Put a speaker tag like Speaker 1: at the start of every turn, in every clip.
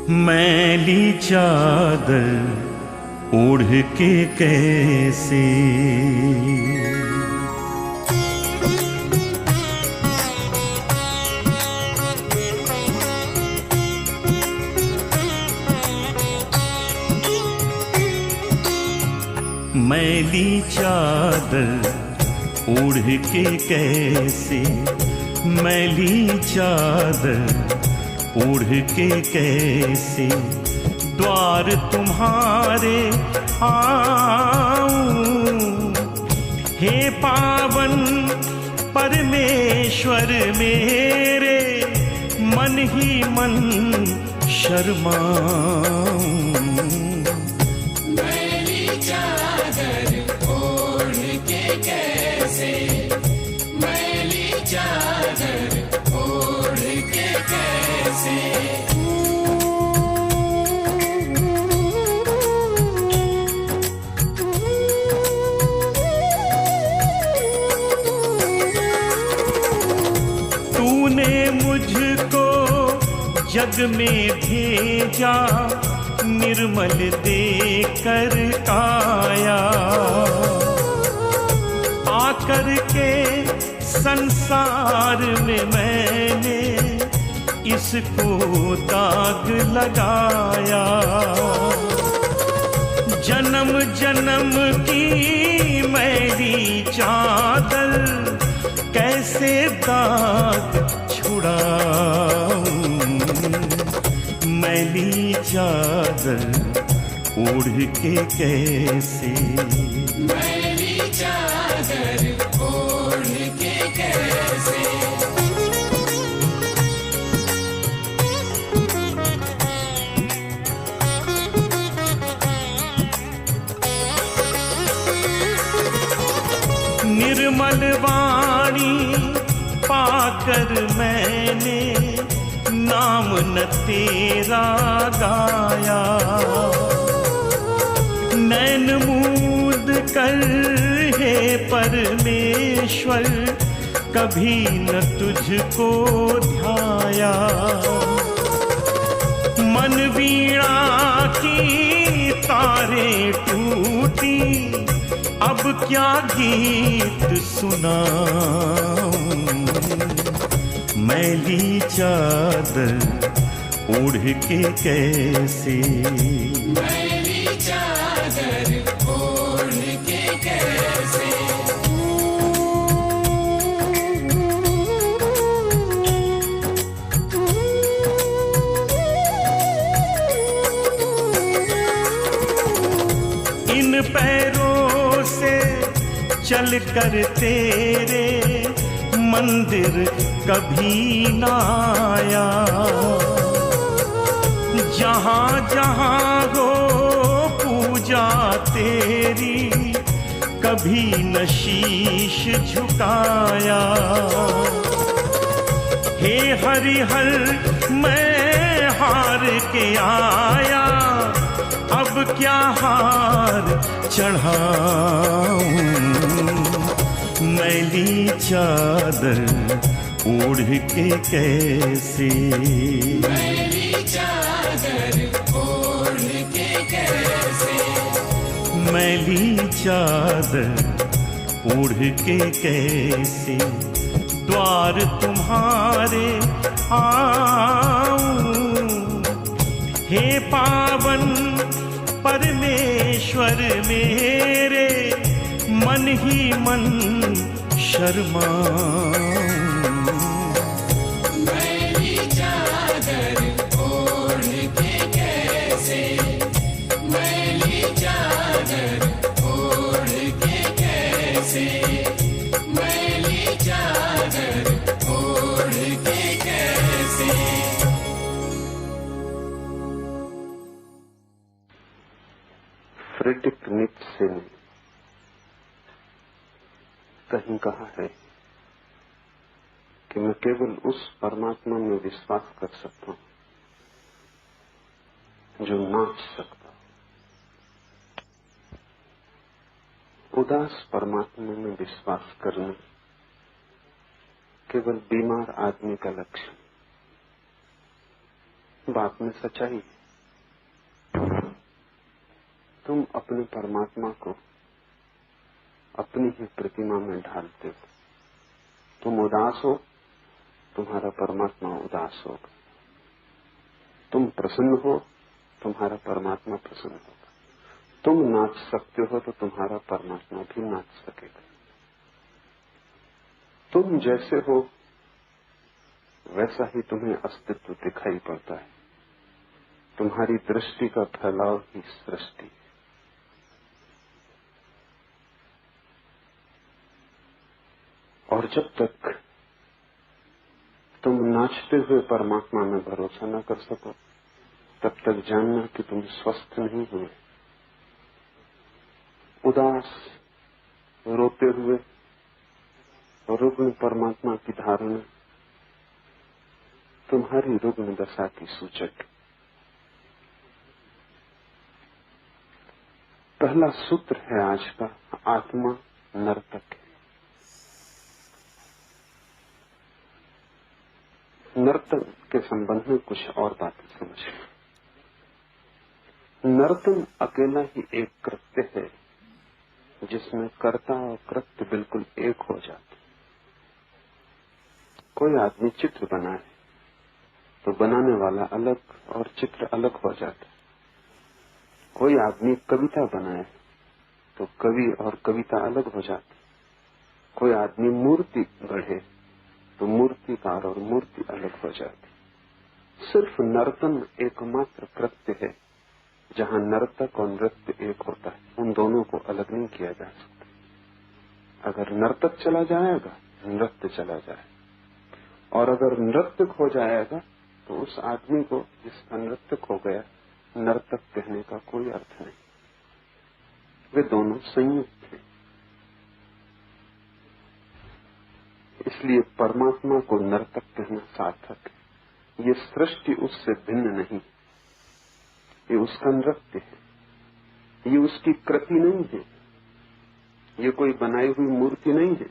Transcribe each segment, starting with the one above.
Speaker 1: मैली चादर ओढ़ के कैसे मैली चादर ओढ़ के कैसे मैली चादर ओढ़ के कैसे द्वार तुम्हारे आऊं। हे पावन परमेश्वर मेरे मन ही मन शर्माऊं।
Speaker 2: मैली चादर ओढ़ के कैसे मैली चादर ओढ़ के कैसे
Speaker 1: तूने मुझको जग में भेजा निर्मल देकर काया। आकर के संसार में मैंने इसको दाग लगाया। जन्म जन्म की मैली चादर कैसे दाग छुड़ाऊं। मैली चादर ओढ़ के कैसे
Speaker 2: मैली चादर ओढ़ के कैसे
Speaker 1: निर्मल वाणी पाकर मैंने नाम न तेरा गाया। नैन मूंद कर हे परमेश्वर कभी न तुझको ध्याया। मन वीणा की तारे टूटी अब क्या गीत सुनाऊं। मैली चादर ओढ़ के कैसे
Speaker 2: मैली चादर ओढ़ के कैसे
Speaker 1: इन पैरों से चल कर तेरे मंदिर कभी न आया। जहाँ जहाँ हो पूजा तेरी कभी न शीश झुकाया। हे हरिहर मैं हार के आया अब क्या हार चढ़ाऊं। मैली चादर ओढ़ के कैसे
Speaker 2: मैली चादर ओढ़ के कैसे
Speaker 1: मैली चादर ओढ़ के कैसे द्वार तुम्हारे आऊं। हे पावन परमेश्वर मेरे मन ही मन शर्माऊं।
Speaker 2: मैली चादर ओढ़ के कैसे मैली चादर ओढ़ के कैसे मैली चादर ओढ़ के कैसे
Speaker 3: फ्रेडरिक नीत्शे ने कहीं कहा है कि मैं केवल उस परमात्मा में विश्वास कर सकता हूं जो नाच सकता। उदास परमात्मा में विश्वास करना केवल बीमार आदमी का लक्षण। बात में सच्चाई है। तुम अपने परमात्मा को अपनी ही प्रतिमा में ढालते हो। तुम उदास हो, तुम्हारा परमात्मा उदास होगा। तुम प्रसन्न हो, तुम्हारा परमात्मा प्रसन्न होगा। तुम नाच सकते हो तो तुम्हारा परमात्मा भी नाच सकेगा। तुम जैसे हो वैसा ही तुम्हें अस्तित्व दिखाई पड़ता है। तुम्हारी दृष्टि का फैलाव ही सृष्टि है। और जब तक तुम नाचते हुए परमात्मा में भरोसा न कर सको, तब तक जानना कि तुम स्वस्थ नहीं हुए। उदास रोते हुए रुग्ण परमात्मा की धारणा तुम्हारी रुग्ण दशा की सूचक। पहला सूत्र है आज का, आत्मा नर्तक है। नर्तन के संबंध में कुछ और बातें समझें। नर्तन अकेला ही एक कृत्य है जिसमें कर्ता और कृत्य बिल्कुल एक हो जाते। कोई आदमी चित्र बनाए तो बनाने वाला अलग और चित्र अलग हो जाता। कोई आदमी कविता बनाए तो कवि और कविता अलग हो जाती। कोई आदमी मूर्ति गढ़े तो मूर्तिकार और मूर्ति अलग हो जाती। सिर्फ नर्तन एकमात्र कृत्य है जहां नर्तक और नृत्य एक होता है। उन दोनों को अलग नहीं किया जा सकता। अगर नर्तक चला जाएगा, नृत्य चला जाएगा। और अगर नृत्य खो जाएगा तो उस आदमी को जिसका नृत्य खो गया, नर्तक कहने का कोई अर्थ नहीं। वे दोनों संयुक्त हैं। इसलिए परमात्मा को नर्तक कहना सार्थक है। ये सृष्टि उससे भिन्न नहीं, ये उसका नृत्य है। ये उसकी कृति नहीं है। ये कोई बनाई हुई मूर्ति नहीं है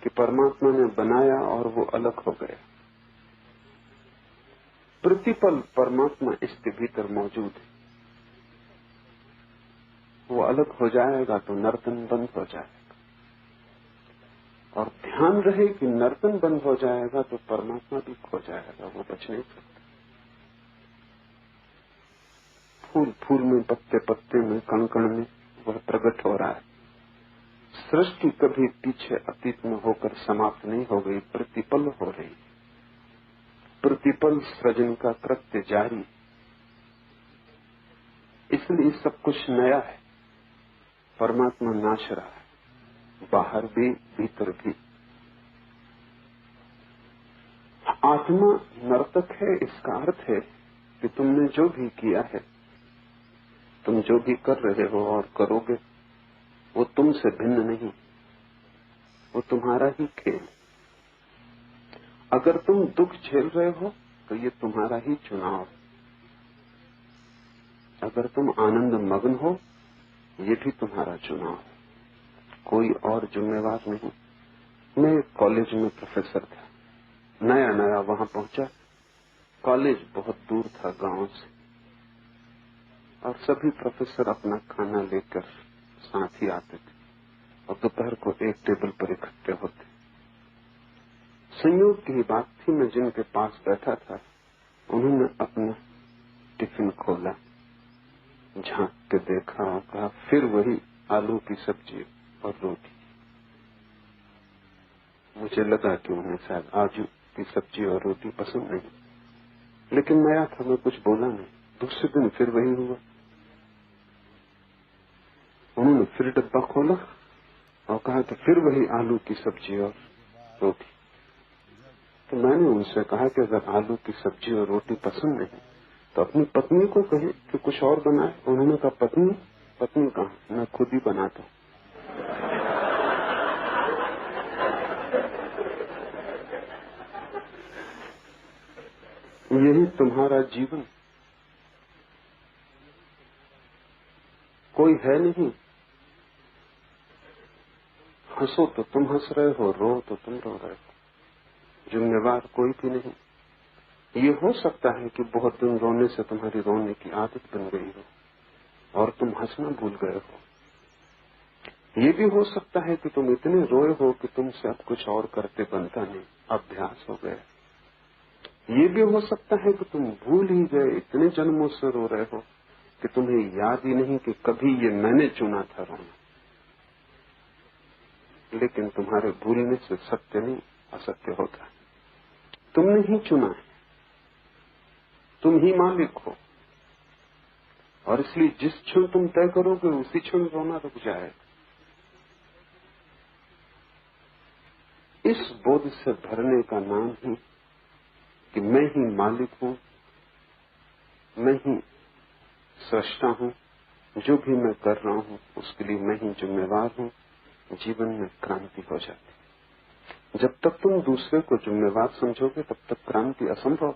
Speaker 3: कि परमात्मा ने बनाया और वो अलग हो गया। प्रतिपल परमात्मा इसके भीतर मौजूद है। वो अलग हो जाएगा तो नर्तन बंद हो जाएगा। और ध्यान रहे कि नर्तन बंद हो जाएगा तो परमात्मा भी खो जाएगा, वो बच नहीं सकता। फूल फूल में, पत्ते पत्ते में, कण कण में वह प्रकट हो रहा है। सृष्टि कभी पीछे अतीत में होकर समाप्त नहीं हो गई, प्रतिपल हो रही। प्रतिपल सृजन का कृत्य जारी, इसलिए सब कुछ नया है। परमात्मा नाच रहा है, बाहर भी भीतर भी। आत्मा नर्तक है। इसका अर्थ है कि तुमने जो भी किया है, तुम जो भी कर रहे हो और करोगे, वो तुमसे भिन्न नहीं, वो तुम्हारा ही खेल। अगर तुम दुख झेल रहे हो तो ये तुम्हारा ही चुनाव। अगर तुम आनंद मग्न हो, ये भी तुम्हारा चुनाव। कोई और जिम्मेवार नहीं। मैं एक कॉलेज में प्रोफेसर था, नया नया वहां पहुंचा। कॉलेज बहुत दूर था गांव से, और सभी प्रोफेसर अपना खाना लेकर साथ ही आते थे और दोपहर को एक टेबल पर इकट्ठे होते। संयोग की बात थी, मैं जिनके पास बैठा था उन्होंने अपना टिफिन खोला, झांक के देखा और कहा, फिर वही आलू की सब्जी और रोटी। मुझे लगा कि उन्हें शायद आलू की सब्जी और रोटी पसंद नहीं, लेकिन नया था, मैं कुछ बोला नहीं। दूसरे दिन फिर वही हुआ। उन्होंने फिर डब्बा खोला और कहा कि फिर वही आलू की सब्जी और रोटी। तो मैंने उनसे कहा कि अगर आलू की सब्जी और रोटी पसंद नहीं तो अपनी पत्नी को कहे कि कुछ और बनाए। उन्होंने कहा, पत्नी पत्नी कहा, मैं खुद ही बनाता हूं। यही तुम्हारा जीवन। कोई है नहीं। हंसो तो तुम हंस रहे हो, रो तो तुम रो रहे हो। जिम्मेवार कोई भी नहीं। ये हो सकता है कि बहुत दिन रोने से तुम्हारी रोने की आदत बन गई हो और तुम हंसना भूल गए हो। ये भी हो सकता है कि तुम इतने रोए हो कि तुमसे अब कुछ और करते बनता नहीं, अभ्यास हो गया। ये भी हो सकता है कि तुम भूल ही गए, इतने जन्मों से रो रहे हो कि तुम्हें याद ही नहीं कि कभी ये मैंने चुना था रोना। लेकिन तुम्हारे भूलने से सत्य नहीं असत्य होता। तुमने ही चुना है, तुम ही मालिक हो, और इसलिए जिस क्षण तुम तय करोगे उसी क्षण रोना रुक जाएगा। इस बोध से भरने का नाम ही कि मैं ही मालिक हूं, मैं ही सृष्टा हूं, जो भी मैं कर रहा हूं उसके लिए मैं ही जिम्मेवार हूं, जीवन में क्रांति हो जाती। जब तक तुम दूसरे को जिम्मेवार समझोगे तब तक क्रांति असंभव,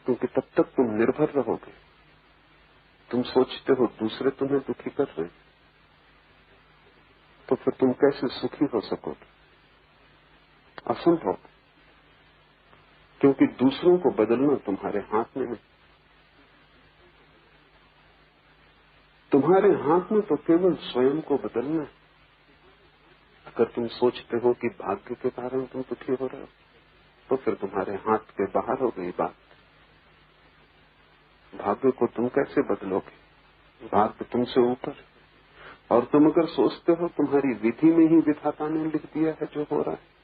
Speaker 3: क्योंकि तब तक तुम निर्भर रहोगे। तुम सोचते हो दूसरे तुम्हें दुखी कर रहे, तो फिर तुम कैसे सुखी हो सकोगे? असंभव, क्योंकि दूसरों को बदलना तुम्हारे हाथ में नहीं। तुम्हारे हाथ में तो केवल स्वयं को बदलना है। अगर तुम सोचते हो कि भाग्य के कारण तुम दुखी हो रहे हो, तो फिर तुम्हारे हाथ के बाहर हो गई बात। भाग्य को तुम कैसे बदलोगे? भाग्य तुमसे ऊपर। और तुम अगर सोचते हो तुम्हारी विधि में ही विधाता ने लिख दिया है जो हो रहा है,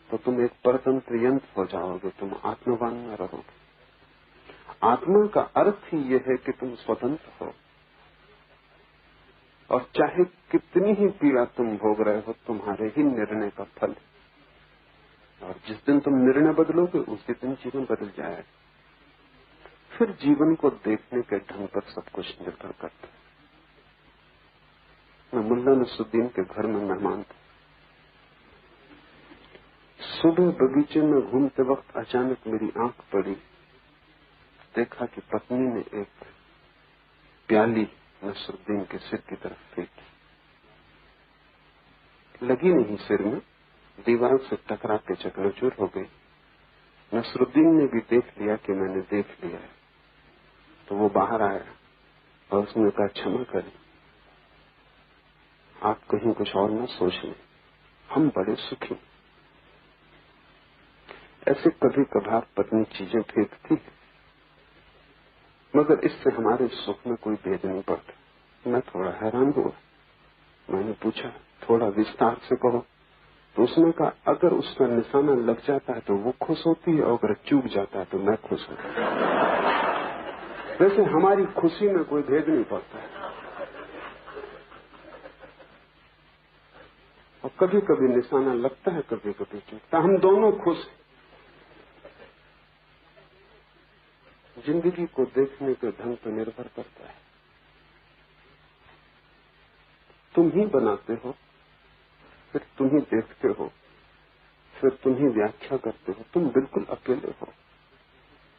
Speaker 3: तो तुम एक परतंत्र यंत्र हो जाओगे, तुम आत्मवान न रहोगे। आत्मा का अर्थ ही यह है कि तुम स्वतंत्र हो, और चाहे कितनी ही पीड़ा तुम भोग रहे हो, तुम्हारे ही निर्णय का फल। और जिस दिन तुम निर्णय बदलोगे उसी दिन जीवन बदल जाएगा। फिर जीवन को देखने के ढंग पर सब कुछ निर्भर करता है। मैं मुल्ला नसरुद्दीन के घर में मेहमान था। सुबह बगीचे में घूमते वक्त अचानक मेरी आंख पड़ी, देखा कि पत्नी ने एक प्याली नसरुद्दीन के सिर की तरफ फेंकी। लगी नहीं सिर में, दीवार से टकरा के चकनाचूर हो गई। नसरुद्दीन ने भी देख लिया कि मैंने देख लिया है, तो वो बाहर आया और उसने कहा, क्षमा करें, आप कहीं कुछ और न सोच लें, हम बड़े सुखी। ऐसे कभी कभार पत्नी चीजें फेंकती है, मगर इससे हमारे सुख में कोई भेद नहीं पड़ता। मैं थोड़ा हैरान हुआ। मैंने पूछा, थोड़ा विस्तार से कहो। तो उसने कहा, अगर उसका निशाना लग जाता है तो वो खुश होती है, और अगर चूक जाता है तो मैं खुश होता हूं। वैसे हमारी खुशी में कोई भेद नहीं पड़ता है। और कभी कभी निशाना लगता है, कभी कभी चूकता, हम दोनों खुश हैं। जिंदगी को देखने के ढंग पर निर्भर करता है। तुम ही बनाते हो, फिर तुम ही देखते हो, फिर तुम ही व्याख्या करते हो। तुम बिल्कुल अकेले हो।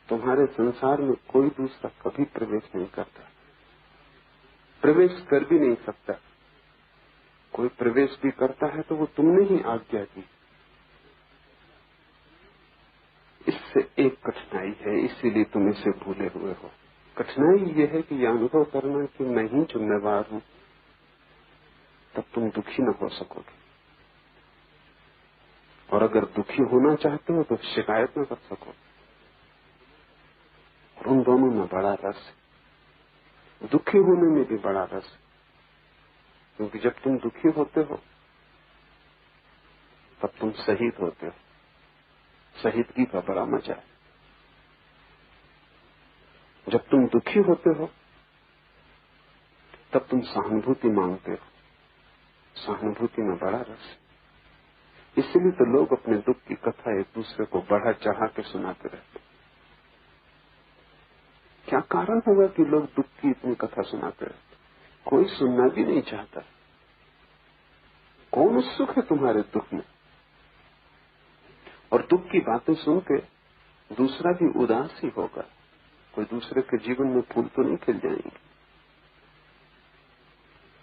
Speaker 3: तुम्हारे संसार में कोई दूसरा कभी प्रवेश नहीं करता, प्रवेश कर भी नहीं सकता। कोई प्रवेश भी करता है तो वो तुमने ही आज्ञा दी। इससे एक कठिनाई है, इसीलिए तुम इसे भूले हुए हो। कठिनाई यह है कि यह अनुभव करना कि मैं ही जिम्मेवार हूं, तब तुम दुखी न हो सकोगे। और अगर दुखी होना चाहते हो तो शिकायत न कर सको। और उन दोनों में बड़ा रस है, दुखी होने में भी बड़ा रस है। क्योंकि जब तुम दुखी होते हो तब तुम शहीद होते हो। शहीदगी का बड़ा मजा है। जब तुम दुखी होते हो तब तुम सहानुभूति मांगते हो। सहानुभूति में बड़ा रस है। इसलिए तो लोग अपने दुख की कथा एक दूसरे को बढ़ा चढ़ा के सुनाते रहते। क्या कारण होगा कि लोग दुख की इतनी कथा सुनाते रहते? कोई सुनना भी नहीं चाहता। कौन उत्सुक है तुम्हारे दुख में? और दुख की बातें सुन के दूसरा भी उदास ही होगा। कोई दूसरे के जीवन में फूल तो नहीं खिल जाएंगे।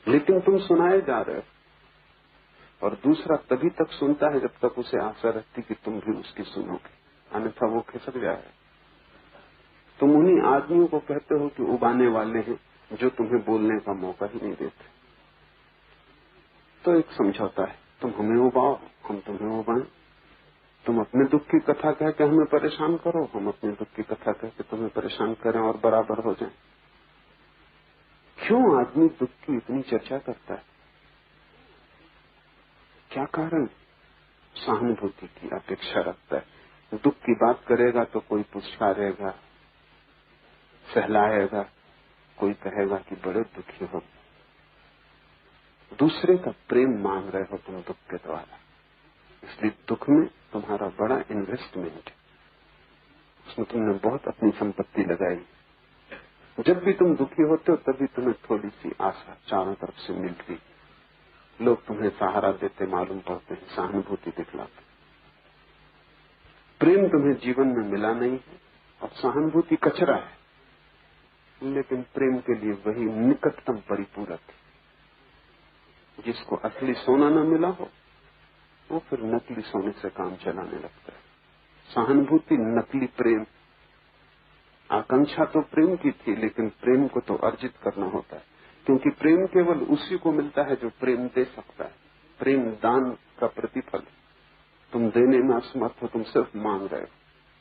Speaker 3: लेकिन तुम सुनाए जा रहे हो, और दूसरा तभी तक सुनता है जब तक उसे आशा रहती कि तुम भी उसकी सुनोगे, अन्यथा वो खिसक जाए। तुम उन्हीं आदमियों को कहते हो कि उबाने वाले हैं, जो तुम्हें बोलने का मौका ही नहीं देते। तो एक समझौता है, तुम हमें उबाओ, हम तुम्हें उबाएं। तुम अपने दुख की कथा कह के हमें परेशान करो, हम अपने दुख की कथा कह के तुम्हें परेशान करें और बराबर हो जाएं। क्यों आदमी दुख की इतनी चर्चा करता है? क्या कारण? सहानुभूति की अपेक्षा रखता है। दुख की बात करेगा तो कोई पुचकारेगा, सहलाएगा, कोई कहेगा कि बड़े दुखी हो। दूसरे का प्रेम मांग रहे हो तुम दुख के द्वारा, इसलिए दुख में तुम्हारा बड़ा इन्वेस्टमेंट है, उसमें तुमने बहुत अपनी संपत्ति लगाई। जब भी तुम दुखी होते हो तभी तुम्हें थोड़ी सी आशा चारों तरफ से मिलती, लोग तुम्हें सहारा देते मालूम पड़ते हैं, सहानुभूति दिखलाते। प्रेम तुम्हें जीवन में मिला नहीं है और सहानुभूति कचरा है, लेकिन प्रेम के लिए वही निकटतम परिपूरक है। जिसको असली सोना न मिला हो वो फिर नकली सोने से काम चलाने लगता है। सहानुभूति नकली प्रेम। आकांक्षा तो प्रेम की थी, लेकिन प्रेम को तो अर्जित करना होता है, क्योंकि प्रेम केवल उसी को मिलता है जो प्रेम दे सकता है। प्रेम दान का प्रतिफल। तुम देने में असमर्थ हो, तुम सिर्फ मांग रहे हो,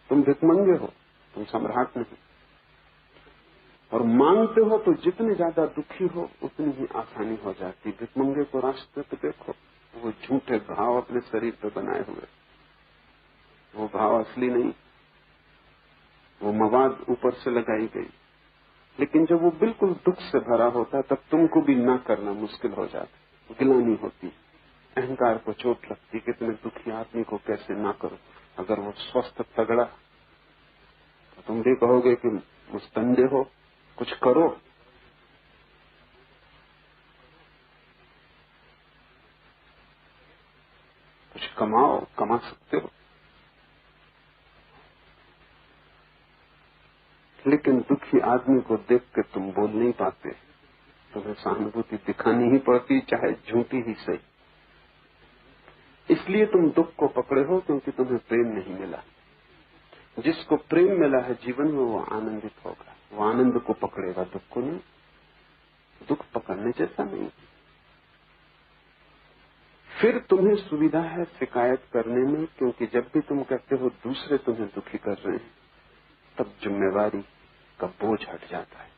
Speaker 3: तुम भिखमंगे हो, तुम सम्राट नहीं। और मांगते हो तो जितने ज्यादा दुखी हो उतनी ही आसानी हो जाती। भिखमंगे को रास्ते पे देखो, वो झूठे घाव अपने शरीर पे बनाए हुए, वो घाव असली नहीं, वो मवाद ऊपर से लगाई गई। लेकिन जब वो बिल्कुल दुख से भरा होता है तब तुमको भी ना करना मुश्किल हो जाता, गिलानी होती, अहंकार को चोट लगती कि इतने दुखी आदमी को कैसे ना करो। अगर वो स्वस्थ तगड़ा तो तुम भी कहोगे कि मुस्तंदे हो, कुछ करो। कुछ कमाओ, कमा सकते हो। लेकिन दुखी आदमी को देख के तुम बोल नहीं पाते, तुम्हें सहानुभूति दिखानी ही पड़ती, चाहे झूठी ही सही। इसलिए तुम दुख को पकड़े हो क्योंकि तुम्हें प्रेम नहीं मिला। जिसको प्रेम मिला है जीवन में वो आनंदित होगा, वो आनंद को पकड़ेगा, दुख को नहीं। दुख पकड़ने जैसा नहीं। फिर तुम्हें सुविधा है शिकायत करने में, क्योंकि जब भी तुम कहते हो दूसरे तुम्हें दुखी कर रहे हैं तब जिम्मेवारी का बोझ हट जाता है।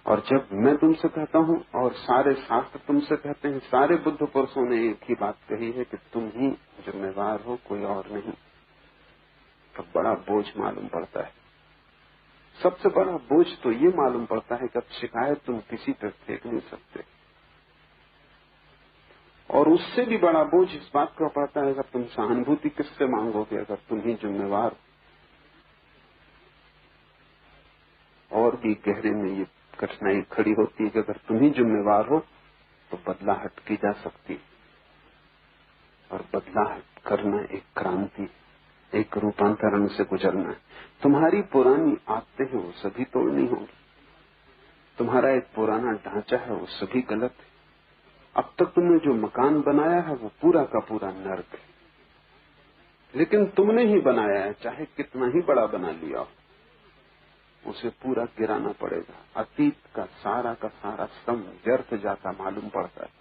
Speaker 3: और जब मैं तुमसे कहता हूं और सारे शास्त्र तुमसे कहते हैं, सारे बुद्ध पुरुषों ने एक ही बात कही है कि तुम ही जिम्मेवार हो, कोई और नहीं, तब बड़ा बोझ मालूम पड़ता है। सबसे बड़ा बोझ तो ये मालूम पड़ता है कि अब शिकायत तुम किसी पर फेंक नहीं सकते। और उससे भी बड़ा बोझ इस बात का पड़ता है कि तुम सहानुभूति किससे मांगोगे अगर तुम ही जिम्मेवार हो। और भी गहरे में ये कठिनाई खड़ी होती है कि अगर तुम ही जिम्मेवार हो तो बदलाहट की जा सकती, और बदलाहट करना एक क्रांति, एक रूपांतरण से गुजरना है। तुम्हारी पुरानी आदतें हैं वो सभी तोड़नी होगी, तुम्हारा एक पुराना ढांचा है वो सभी गलत है। अब तक तुमने जो मकान बनाया है वो पूरा का पूरा नर्क है, लेकिन तुमने ही बनाया है, चाहे कितना ही बड़ा बना लिया हो, उसे पूरा गिराना पड़ेगा। अतीत का सारा श्रम व्यर्थ जाता मालूम पड़ता है।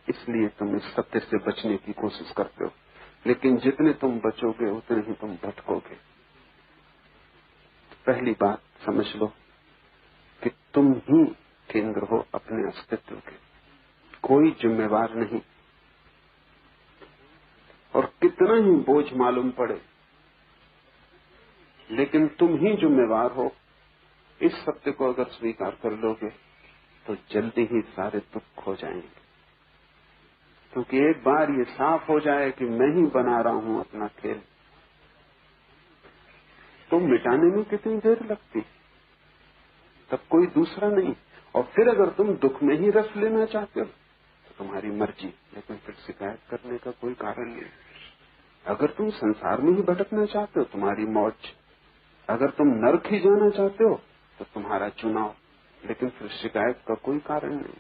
Speaker 3: इसलिए तुम इस सत्य से बचने की कोशिश करते हो, लेकिन जितने तुम बचोगे उतने ही तुम भटकोगे। पहली बात समझ लो कि तुम ही केंद्र हो अपने अस्तित्व के, कोई जिम्मेवार नहीं। और कितना ही बोझ मालूम पड़े, लेकिन तुम ही जिम्मेवार हो, इस सत्य को अगर स्वीकार कर लोगे तो जल्दी ही सारे दुख खो जाएंगे। क्योंकि एक बार ये साफ हो जाए कि मैं ही बना रहा हूं अपना खेल, तो मिटाने में कितनी देर लगती, तब कोई दूसरा नहीं। और फिर अगर तुम दुख में ही रस लेना चाहते हो तो तुम्हारी मर्जी, लेकिन फिर शिकायत करने का कोई कारण नहीं। अगर तुम संसार में ही भटकना चाहते हो तुम्हारी मौज, अगर तुम नरक ही जाना चाहते हो तो तुम्हारा चुनाव, लेकिन फिर शिकायत का कोई कारण नहीं।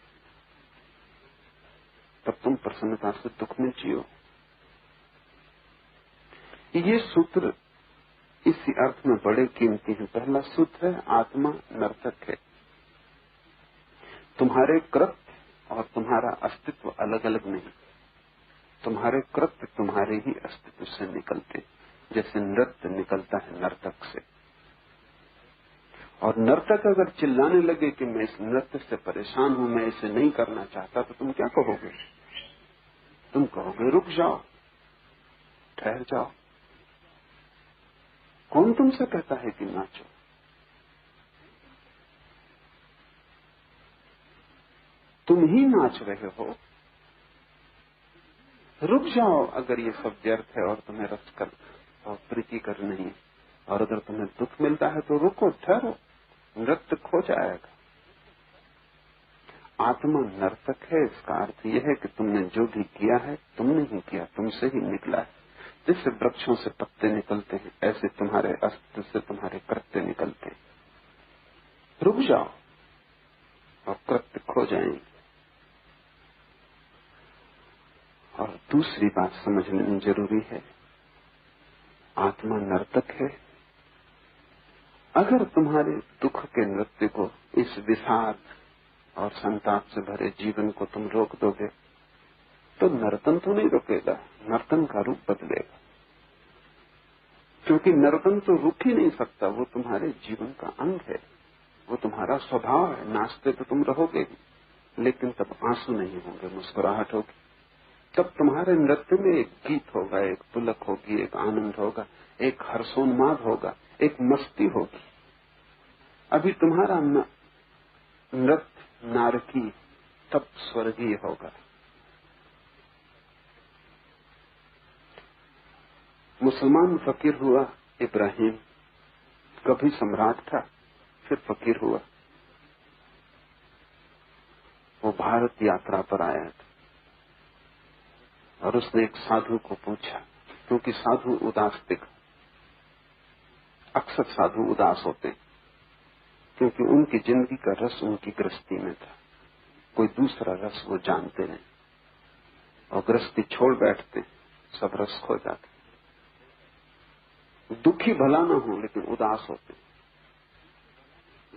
Speaker 3: तब तुम प्रसन्नता से दुख में जियो। ये सूत्र इसी अर्थ में बड़े कीमती हैं। पहला सूत्र है आत्मा नर्तक है। तुम्हारे कृत्य और तुम्हारा अस्तित्व अलग अलग नहीं। तुम्हारे कृत्य तुम्हारे ही अस्तित्व से निकलते, जैसे नृत्य निकलता है नर्तक से। और नर्तक अगर चिल्लाने लगे कि मैं इस नृत्य से परेशान हूं, मैं इसे नहीं करना चाहता, तो तुम क्या कहोगे? तुम कहोगे रुक जाओ, ठहर जाओ। कौन तुमसे कहता है कि नाचो? तुम ही नाच रहे हो। रुक जाओ अगर ये सब व्यर्थ है और तुम्हें रस कर और प्रीति कर नहीं, और अगर तुम्हें दुख मिलता है तो रुको, ठहरो, नृत्य खो जाएगा। आत्मा नर्तक है, इसका अर्थ यह है कि तुमने जो भी किया है तुमने ही किया, तुमसे ही निकला है। जैसे वृक्षों से पत्ते निकलते हैं, ऐसे तुम्हारे अस्तित्व से तुम्हारे कृत्य निकलते हैं। रुक जाओ और कृत्य खो जाएंगे। और दूसरी बात समझ लेनी जरूरी है, आत्मा नर्तक है। अगर तुम्हारे दुख के नृत्य को, इस विषाद और संताप से भरे जीवन को तुम रोक दोगे, तो नर्तन तो नहीं रुकेगा, नर्तन का रूप बदलेगा। क्योंकि नर्तन तो रुक ही नहीं सकता, वो तुम्हारे जीवन का अंग है, वो तुम्हारा स्वभाव है। नाचते तो तुम रहोगे ही, लेकिन तब आंसू नहीं होंगे, मुस्कुराहट होगी। तब तुम्हारे नृत्य में एक गीत होगा, एक पुलक होगी, एक आनंद होगा, एक हर्षोन्माद होगा, एक मस्ती होगी। अभी तुम्हारा नृत्य नारकी, तब स्वर्गीय होगा। मुसलमान फकीर हुआ इब्राहिम, कभी सम्राट था, फिर फकीर हुआ। वो भारत यात्रा पर आया था और उसने एक साधु को पूछा, क्योंकि साधु उदास दिखा। अक्सर साधु उदास होते, क्योंकि उनकी जिंदगी का रस उनकी गृहस्थी में था, कोई दूसरा रस वो जानते नहीं, और गृहस्थी छोड़ बैठते, सब रस खो जाते। दुखी भला न हो, लेकिन उदास होते।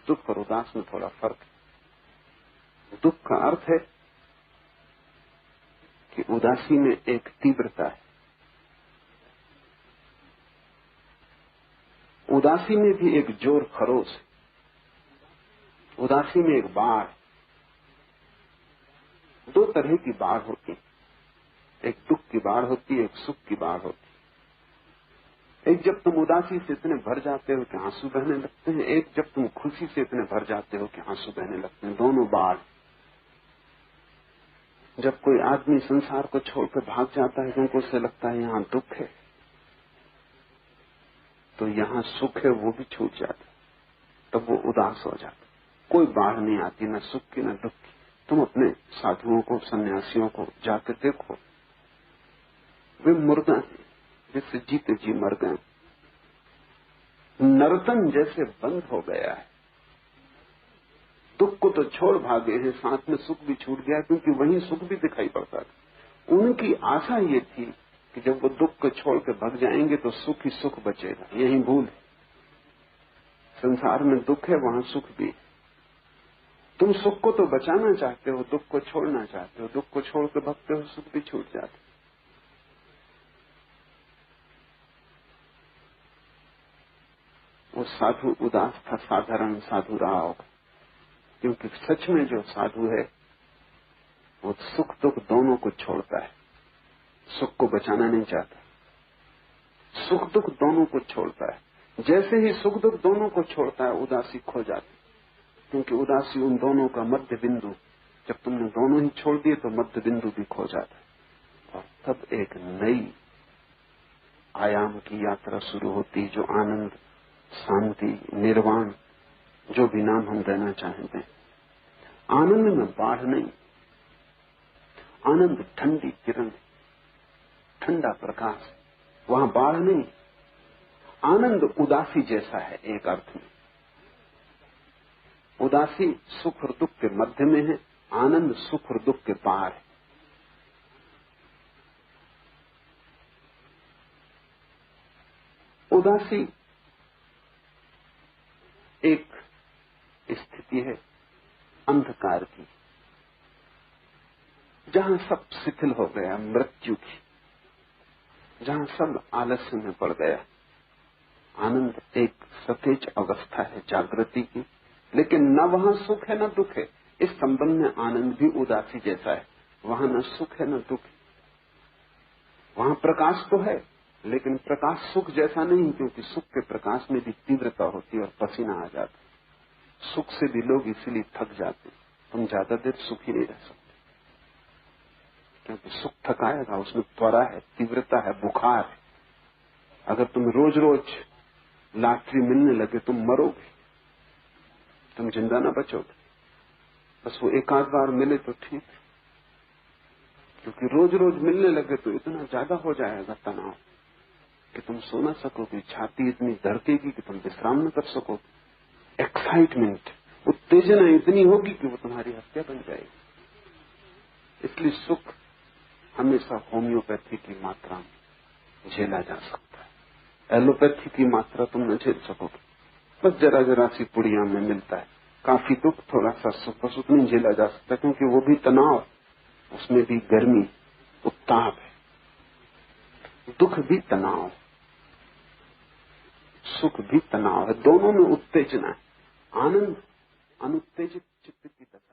Speaker 3: दुख और उदास में थोड़ा फर्क है। दुख का अर्थ है कि उदासी में एक तीव्रता है, उदासी में भी एक जोर खरोश है, उदासी में एक बाढ़। दो तरह की बाढ़ होती, एक दुख की बाढ़ होती है, एक सुख की बाढ़ होती। एक जब तुम उदासी से इतने भर जाते हो कि आंसू बहने लगते हैं, एक जब तुम खुशी से इतने भर जाते हो कि आंसू बहने लगते हैं। दोनों बाढ़। जब कोई आदमी संसार को छोड़कर भाग जाता है क्योंकि उसे लगता है यहां दुख है, तो यहां सुख है वो भी छूट जाता, तब वो उदास हो जाता। कोई बाढ़ नहीं आती, न सुख की न दुख की। तुम अपने साधुओं को, सन्यासियों को जाकर देखो, वे मुर्दा हैं, जिससे जीते जी मर गए। नर्तन जैसे बंद हो गया है, दुख को तो छोड़ भागे हैं, साथ में सुख भी छूट गया, क्योंकि वहीं सुख भी दिखाई पड़ता था। उनकी आशा ये थी कि जब वो दुख को छोड़ के भाग जाएंगे तो सुख ही सुख बचेगा। यही भूल है। संसार में दुख है, वहां सुख भी है। तुम सुख को तो बचाना चाहते हो, दुख को छोड़ना चाहते हो। दुख को छोड़ के भागते हो, सुख भी छूट जाते। वो साधु उदास था, साधारण साधु रहा होगा, क्योंकि सच में जो साधु है वो सुख दुख दोनों को छोड़ता है। सुख को बचाना नहीं चाहता, सुख दुख दोनों को छोड़ता है। जैसे ही सुख दुख दोनों को छोड़ता है, उदासी खो जाती, क्योंकि उदासी उन दोनों का मध्य बिंदु। जब तुमने दोनों ही छोड़ दिए तो मध्य बिंदु भी खो जाता है, और तब एक नई आयाम की यात्रा शुरू होती, जो आनंद, शांति, निर्वाण, जो भी नाम हम देना चाहते हैं। आनंद में बाढ़ नहीं, आनंद ठंडी किरण, ठंडा प्रकाश, वहां बाढ़ नहीं। आनंद उदासी जैसा है एक अर्थ में। उदासी सुख और दुख के मध्य में है, आनंद सुख और दुख के पार है। उदासी होती है अंधकार की, जहां सब शिथिल हो गया, मृत्यु की, जहां सब आलस्य में पड़ गया। आनंद एक सतेज अवस्था है जागृति की, लेकिन न वहां सुख है न दुख है। इस संबंध में आनंद भी उदासी जैसा है, वहां न सुख है न दुख है। वहां प्रकाश तो है, लेकिन प्रकाश सुख जैसा नहीं, क्योंकि सुख के प्रकाश में भी तीव्रता होती है और पसीना आ जाता है। सुख से भी लोग इसीलिए थक जाते हैं। तुम ज्यादा देर सुखी नहीं रह सकते, क्योंकि सुख थकाएगा, उसमें त्वरा है, तीव्रता है, बुखार है। अगर तुम रोज रोज लॉटरी मिलने लगे, तुम मरोगे, तुम जिंदा ना बचोगे। बस वो एक आध बार मिले तो ठीक, क्योंकि रोज रोज मिलने लगे तो इतना ज्यादा हो जाएगा तनाव कि तुम सो ना सकोगे, छाती इतनी धड़केगी कि तुम विश्राम न कर सकोगे। एक्साइटमेंट, उत्तेजना इतनी होगी कि वो तुम्हारी हत्या बन जाएगी। इसलिए सुख हमेशा होम्योपैथी की मात्रा में झेला जा सकता है, एलोपैथी की मात्रा तुम न झेल सकोगे। बस जरा जरा सी पुड़िया में मिलता है, काफी दुख, थोड़ा सा सुख, बस उतना झेला जा सकता है, क्योंकि वो भी तनाव, उसमें भी गर्मी, उत्ताप है। दुख भी तनाव, सुख भी तनाव है, दोनों में उत्तेजना है। आनंद अनुत्तेजित चित्त की तरह